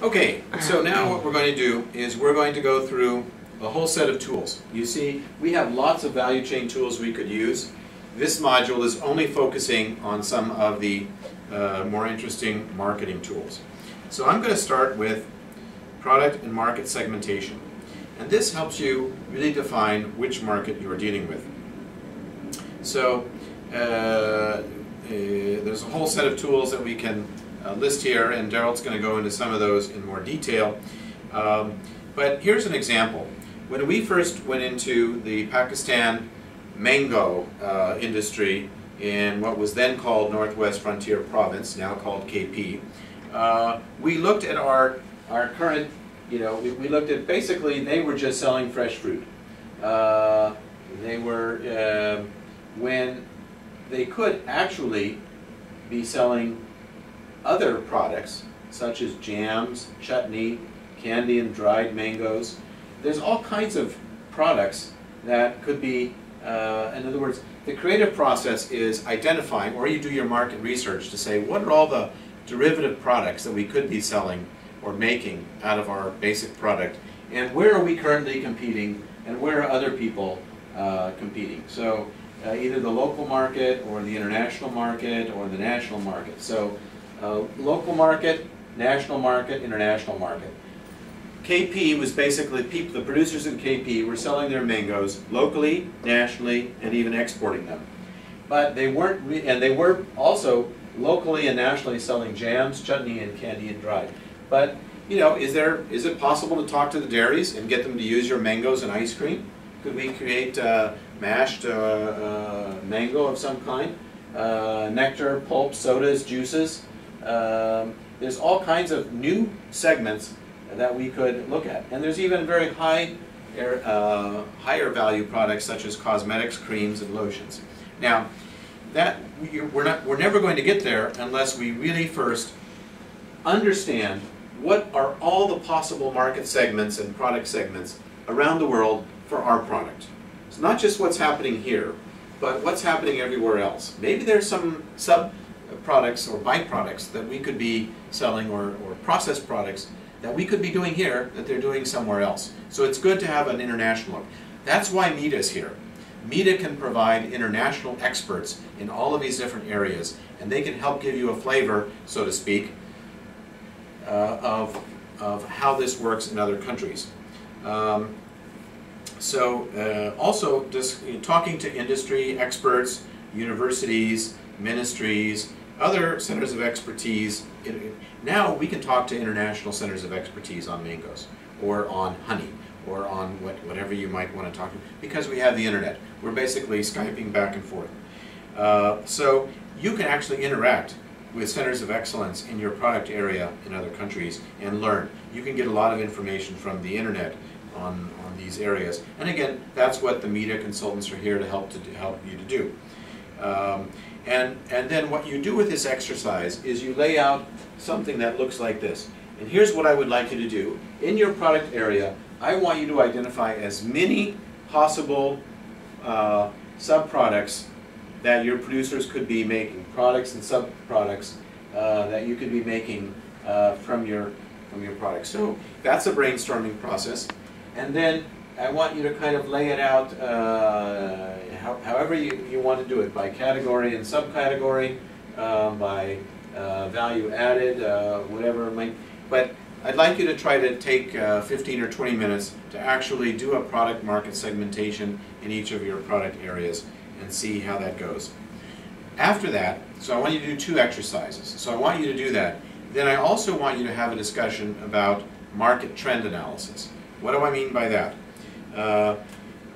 Okay, so now what we're going to do is we're going to go through a whole set of tools. You see, we have lots of value chain tools we could use. This module is only focusing on some of the more interesting marketing tools. So I'm going to start with product and market segmentation. And this helps you really define which market you're dealing with. So there's a whole set of tools that we can list here, and Daryl's going to go into some of those in more detail. But here's an example. When we first went into the Pakistan mango industry in what was then called Northwest Frontier Province, now called KP, we looked at our current, we looked at basically they were just selling fresh fruit. They were, when they could actually be selling other products such as jams, chutney, candy and dried mangoes. There's all kinds of products that could be, in other words, the creative process is identifying, or you do your market research to say what are all the derivative products that we could be selling or making out of our basic product, and where are we currently competing, and where are other people competing. So either the local market or the international market or the national market. So local market, national market, international market. KP was basically the producers in KP were selling their mangoes locally, nationally, and even exporting them. But they weren't, and they were also locally and nationally selling jams, chutney, and candy and dried. But is it possible to talk to the dairies and get them to use your mangoes in ice cream? Could we create mashed mango of some kind? Nectar, pulp, sodas, juices. There's all kinds of new segments that we could look at. And there's even very higher value products such as cosmetics, creams, and lotions. Now, we're never going to get there unless we really first understand what are all the possible market segments and product segments around the world for our product. It's not just what's happening here, but what's happening everywhere else. Maybe there's some sub-products or byproducts that we could be selling, or processed products that we could be doing here that they're doing somewhere else. So it's good to have an international look. That's why MEDA is here. MEDA can provide international experts in all of these different areas, and they can help give you a flavor, so to speak, of how this works in other countries. Also just talking to industry experts, universities, ministries, other centers of expertise. Now we can talk to international centers of expertise on mangoes, or on honey, or on whatever you might want to talk to, because we have the internet. We're basically Skyping back and forth. So you can actually interact with centers of excellence in your product area in other countries and learn. You can get a lot of information from the internet on these areas. And again, that's what the MEDA consultants are here to help you to do. And then what you do with this exercise is you lay out something that looks like this. And here's what I would like you to do. In your product area, I want you to identify as many possible sub-products that your producers could be making, products and sub-products that you could be making from your product. So that's a brainstorming process. And then I want you to kind of lay it out however you want to do it, by category and subcategory, by value added, whatever it might. But I'd like you to try to take 15 or 20 minutes to actually do a product market segmentation in each of your product areas and see how that goes. After that, so I want you to do two exercises. So I want you to do that. Then I also want you to have a discussion about market trend analysis. What do I mean by that?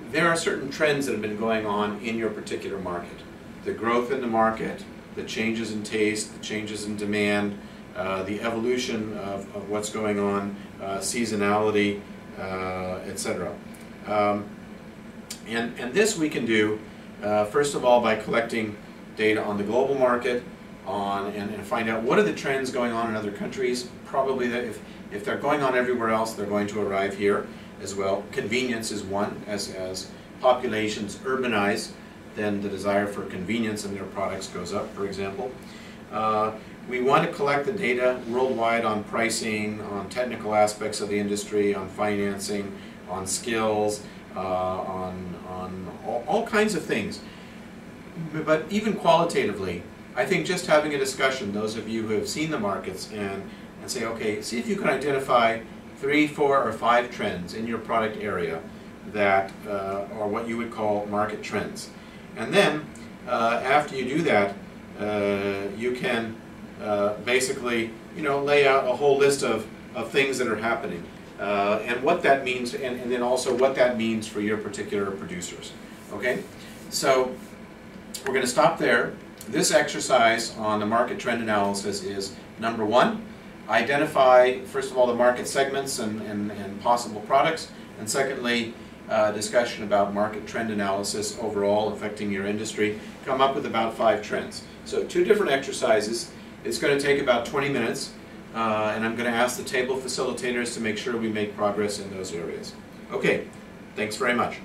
There are certain trends that have been going on in your particular market. The growth in the market, the changes in taste, the changes in demand, the evolution of what's going on, seasonality, etc. And this we can do, first of all, by collecting data on the global market, and find out what are the trends going on in other countries. Probably that if they're going on everywhere else, they're going to arrive here as well. Convenience is one. As populations urbanize, then the desire for convenience in their products goes up, for example. We want to collect the data worldwide on pricing, on technical aspects of the industry, on financing, on skills, on all kinds of things. But even qualitatively, I think just having a discussion, those of you who have seen the markets, and say, okay, see if you can identify 3, 4, or 5 trends in your product area that are what you would call market trends. And then, after you do that, you can basically, lay out a whole list of things that are happening, and what that means, and then also what that means for your particular producers. Okay, so we're going to stop there. This exercise on the market trend analysis is number 1. Identify, first of all, the market segments and possible products, and secondly, discussion about market trend analysis overall affecting your industry. Come up with about 5 trends. So 2 different exercises. It's going to take about 20 minutes, and I'm going to ask the table facilitators to make sure we make progress in those areas. Okay, thanks very much.